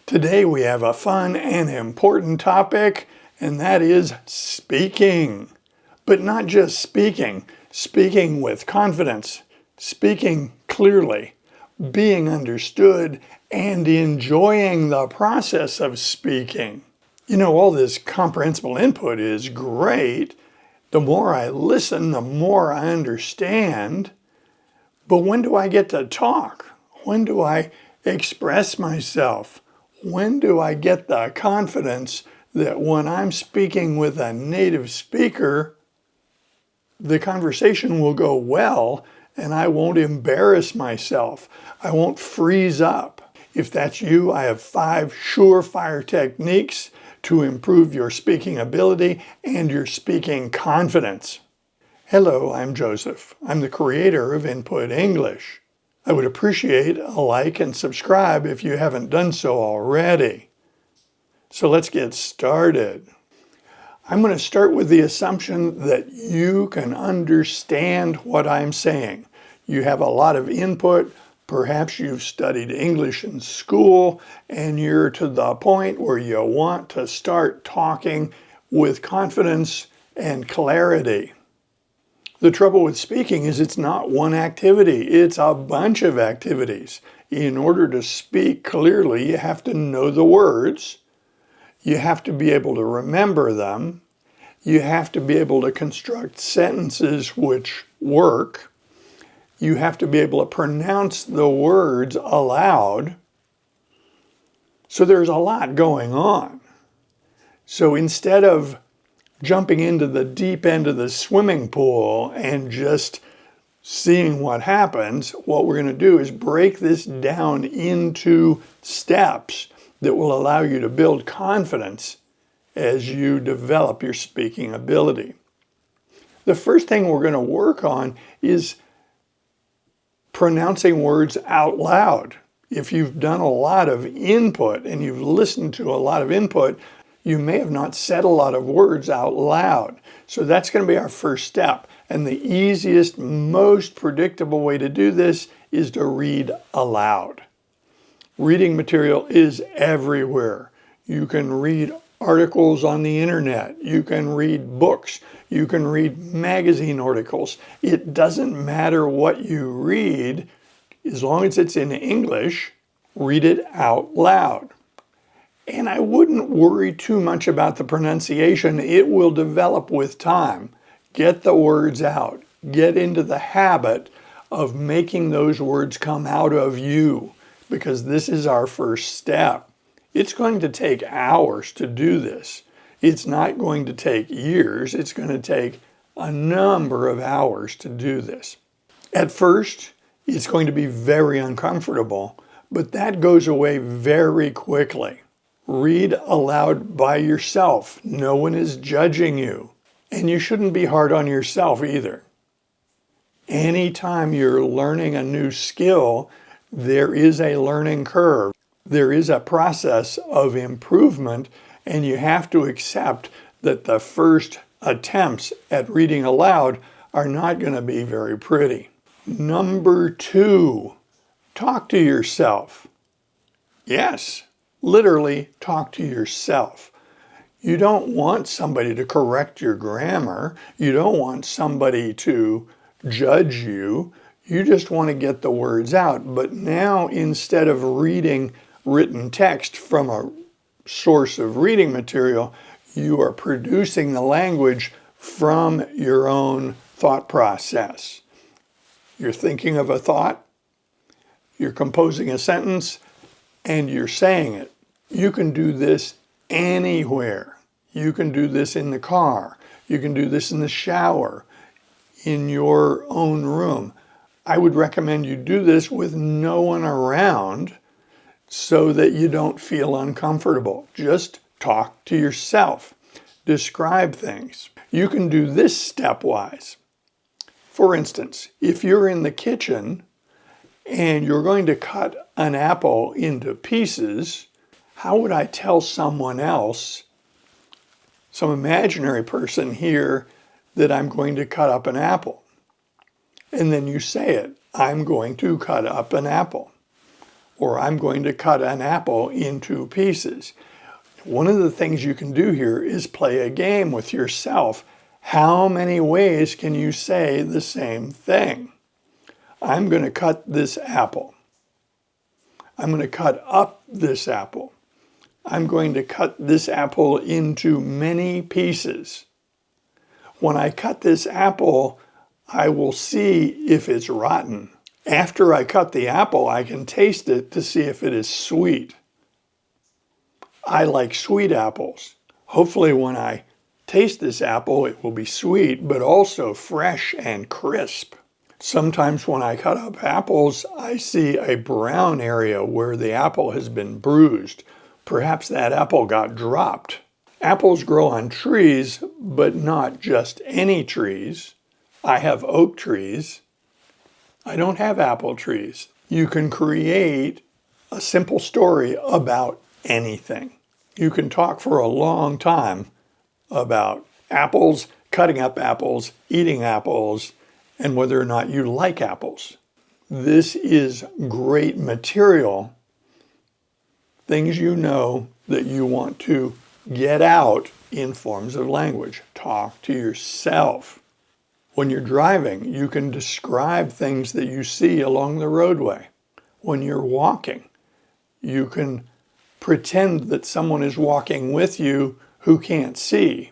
Today we have a fun and important topic, and that is speaking. But not just speaking with confidence, speaking clearly, being understood, and enjoying the process of speaking. You know, all this comprehensible input is great. The more I listen, the more I understand. But when do I get to talk? When do I express myself? When do I get the confidence that when I'm speaking with a native speaker, the conversation will go well and I won't embarrass myself. I won't freeze up. If that's you, I have 5 surefire techniques to improve your speaking ability and your speaking confidence. Hello, I'm Joseph. I'm the creator of Input English. I would appreciate a like and subscribe if you haven't done so already. So let's get started. I'm going to start with the assumption that you can understand what I'm saying. You have a lot of input. Perhaps you've studied English in school and you're to the point where you want to start talking with confidence and clarity. The trouble with speaking is it's not one activity, it's a bunch of activities. In order to speak clearly, you have to know the words, you have to be able to remember them, you have to be able to construct sentences which work, you have to be able to pronounce the words aloud. So there's a lot going on. So instead of jumping into the deep end of the swimming pool and just seeing what happens, what we're going to do is break this down into steps that will allow you to build confidence as you develop your speaking ability. The first thing we're going to work on is pronouncing words out loud. If you've done a lot of input and you've listened to a lot of input, you may have not said a lot of words out loud. So that's going to be our first step. And the easiest, most predictable way to do this is to read aloud. Reading material is everywhere. You can read articles on the internet. You can read books. You can read magazine articles. It doesn't matter what you read, as long as it's in English, read it out loud. And I wouldn't worry too much about the pronunciation. It will develop with time. Get the words out. Get into the habit of making those words come out of you, because this is our first step. It's going to take hours to do this. It's not going to take years. It's going to take a number of hours to do this. At first, it's going to be very uncomfortable, but that goes away very quickly. Read aloud by yourself. No one is judging you. And you shouldn't be hard on yourself either. Anytime you're learning a new skill, there is a learning curve. There is a process of improvement, and you have to accept that the first attempts at reading aloud are not going to be very pretty. Number 2, talk to yourself. Yes. Literally, talk to yourself. You don't want somebody to correct your grammar. You don't want somebody to judge you. You just want to get the words out. But now, instead of reading written text from a source of reading material, you are producing the language from your own thought process. You're thinking of a thought, you're composing a sentence, and you're saying it. You can do this anywhere. You can do this in the car. You can do this in the shower, in your own room. I would recommend you do this with no one around so that you don't feel uncomfortable. Just talk to yourself. Describe things. You can do this stepwise. For instance, if you're in the kitchen and you're going to cut an apple into pieces, how would I tell someone else, some imaginary person here, that I'm going to cut up an apple? And then you say it, I'm going to cut up an apple. or I'm going to cut an apple into pieces. One of the things you can do here is play a game with yourself. How many ways can you say the same thing? I'm going to cut this apple. I'm going to cut up this apple. I'm going to cut this apple into many pieces. When I cut this apple, I will see if it's rotten. After I cut the apple, I can taste it to see if it is sweet. I like sweet apples. Hopefully when I taste this apple, it will be sweet, but also fresh and crisp. Sometimes when I cut up apples, I see a brown area where the apple has been bruised. Perhaps that apple got dropped. Apples grow on trees, but not just any trees. I have oak trees. I don't have apple trees. You can create a simple story about anything. You can talk for a long time about apples, cutting up apples, eating apples, and whether or not you like apples. This is great material, things you know that you want to get out in forms of language. Talk to yourself. When you're driving, you can describe things that you see along the roadway. When you're walking, you can pretend that someone is walking with you who can't see.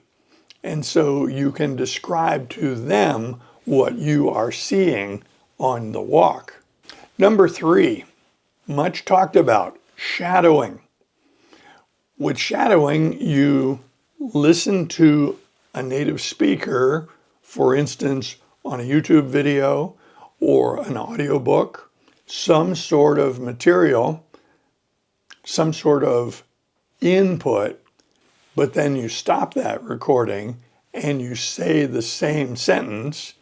And so you can describe to them what you are seeing on the walk. Number 3, much talked about, shadowing. With shadowing, you listen to a native speaker, for instance, on a YouTube video or an audiobook, some sort of material, some sort of input, but then you stop that recording and you say the same sentence,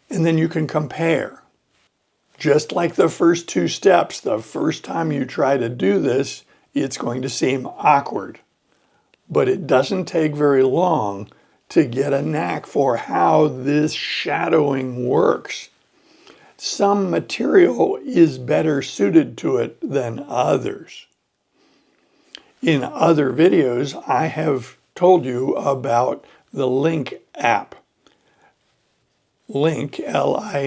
and then you can compare. Just like the first 2 steps, the first time you try to do this, it's going to seem awkward. But it doesn't take very long to get a knack for how this shadowing works. Some material is better suited to it than others. In other videos, I have told you about the Link app. Link, L-I-N-G-Q,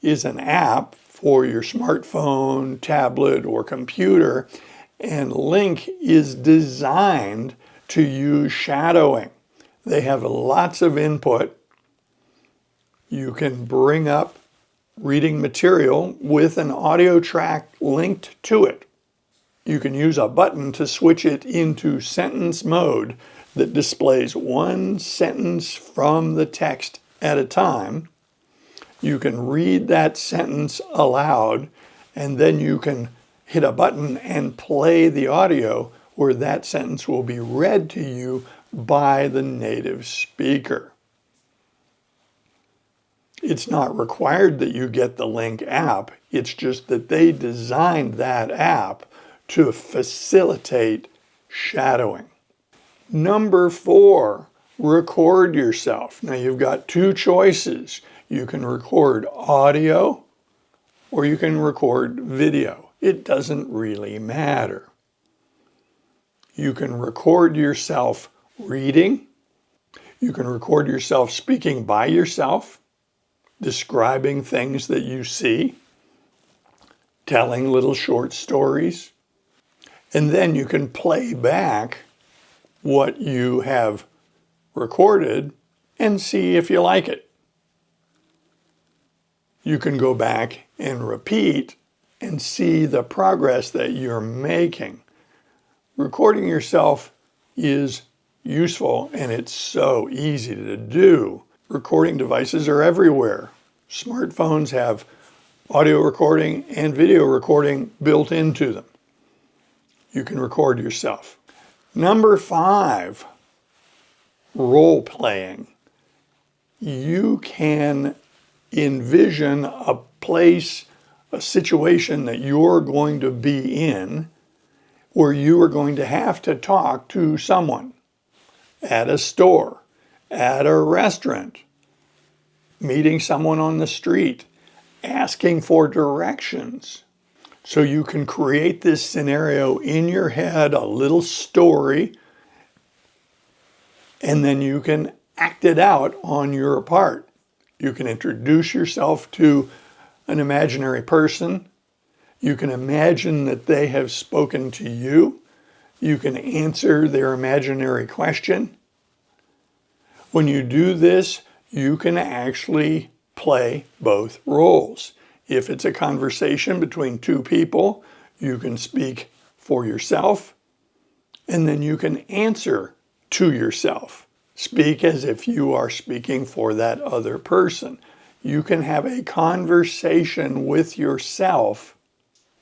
is an app for your smartphone, tablet, or computer, and Link is designed to use shadowing. They have lots of input. You can bring up reading material with an audio track linked to it. You can use a button to switch it into sentence mode that displays one sentence from the text at a time. You can read that sentence aloud, and then you can hit a button and play the audio where that sentence will be read to you by the native speaker. It's not required that you get the Link app. It's just that they designed that app to facilitate shadowing. Number 4, record yourself. Now you've got 2 choices. You can record audio or you can record video. It doesn't really matter. You can record yourself reading. You can record yourself speaking by yourself, describing things that you see, telling little short stories. And then you can play back what you have recorded and see if you like it. You can go back and repeat and see the progress that you're making. Recording yourself is useful and it's so easy to do. Recording devices are everywhere. Smartphones have audio recording and video recording built into them. You can record yourself. Number 5, role playing. You can envision a place, a situation that you're going to be in where you are going to have to talk to someone at a store, at a restaurant, meeting someone on the street, asking for directions. So you can create this scenario in your head, a little story, and then you can act it out on your part. You can introduce yourself to an imaginary person. You can imagine that they have spoken to you. You can answer their imaginary question. When you do this, you can actually play both roles. If it's a conversation between two people, you can speak for yourself, and then you can answer to yourself. Speak as if you are speaking for that other person. You can have a conversation with yourself,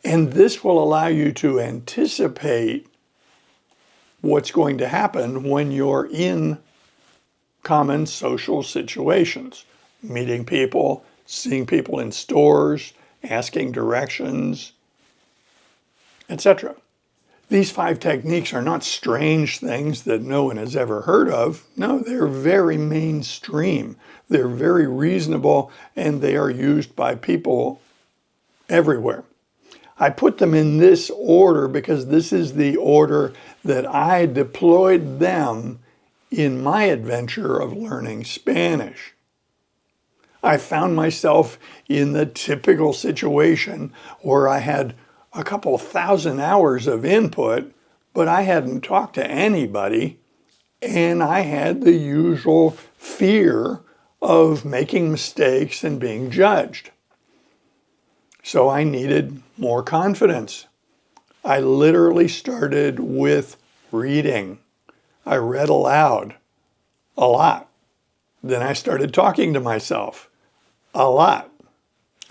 and this will allow you to anticipate what's going to happen when you're in common social situations, meeting people, seeing people in stores, asking directions, etc. These 5 techniques are not strange things that no one has ever heard of. No, they're very mainstream. They're very reasonable, and they are used by people everywhere. I put them in this order because this is the order that I deployed them in my adventure of learning Spanish. I found myself in the typical situation where I had a couple thousand hours of input, but I hadn't talked to anybody, and I had the usual fear of making mistakes and being judged. So I needed more confidence. I literally started with reading. I read aloud a lot. Then I started talking to myself a lot.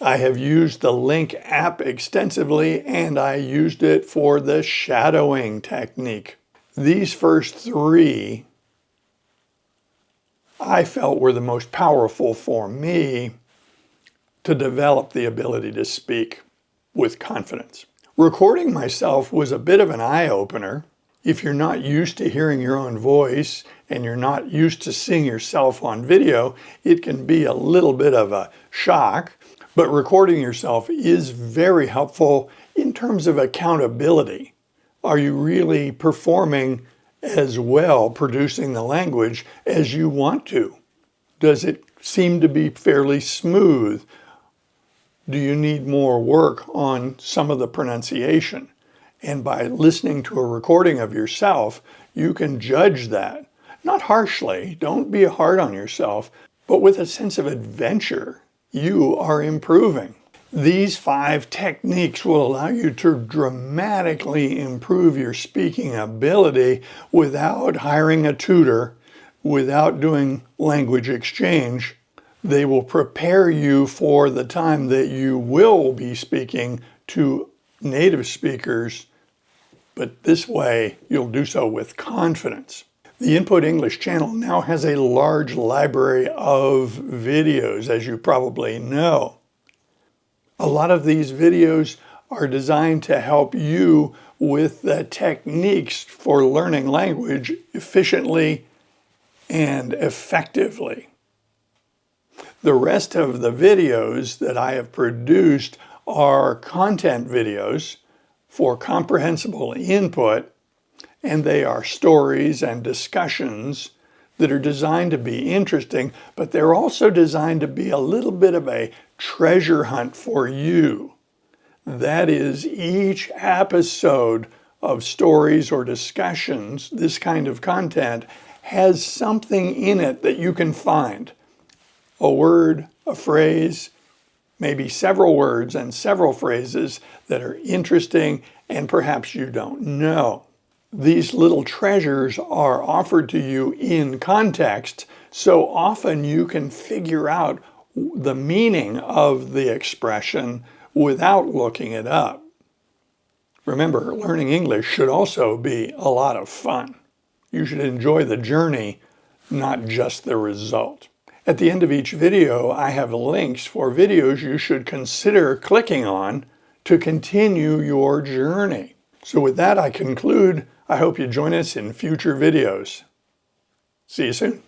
I have used the Link app extensively, and I used it for the shadowing technique. These first 3 I felt were the most powerful for me to develop the ability to speak with confidence. Recording myself was a bit of an eye-opener. If you're not used to hearing your own voice and you're not used to seeing yourself on video, it can be a little bit of a shock. But recording yourself is very helpful in terms of accountability. Are you really performing as well, producing the language, as you want to? Does it seem to be fairly smooth? Do you need more work on some of the pronunciation? And by listening to a recording of yourself, you can judge that. Not harshly, don't be hard on yourself, but with a sense of adventure. You are improving. These 5 techniques will allow you to dramatically improve your speaking ability without hiring a tutor, without doing language exchange. They will prepare you for the time that you will be speaking to native speakers, but this way you'll do so with confidence. The Input English channel now has a large library of videos, as you probably know. A lot of these videos are designed to help you with the techniques for learning language efficiently and effectively. The rest of the videos that I have produced are content videos for Comprehensible Input, and they are stories and discussions that are designed to be interesting, but they're also designed to be a little bit of a treasure hunt for you. That is, each episode of stories or discussions, this kind of content, has something in it that you can find. A word, a phrase, maybe several words and several phrases that are interesting and perhaps you don't know. These little treasures are offered to you in context, so often you can figure out the meaning of the expression without looking it up. Remember, learning English should also be a lot of fun. You should enjoy the journey, not just the result. At the end of each video, I have links for videos you should consider clicking on to continue your journey. So with that, I conclude. I hope you join us in future videos. See you soon.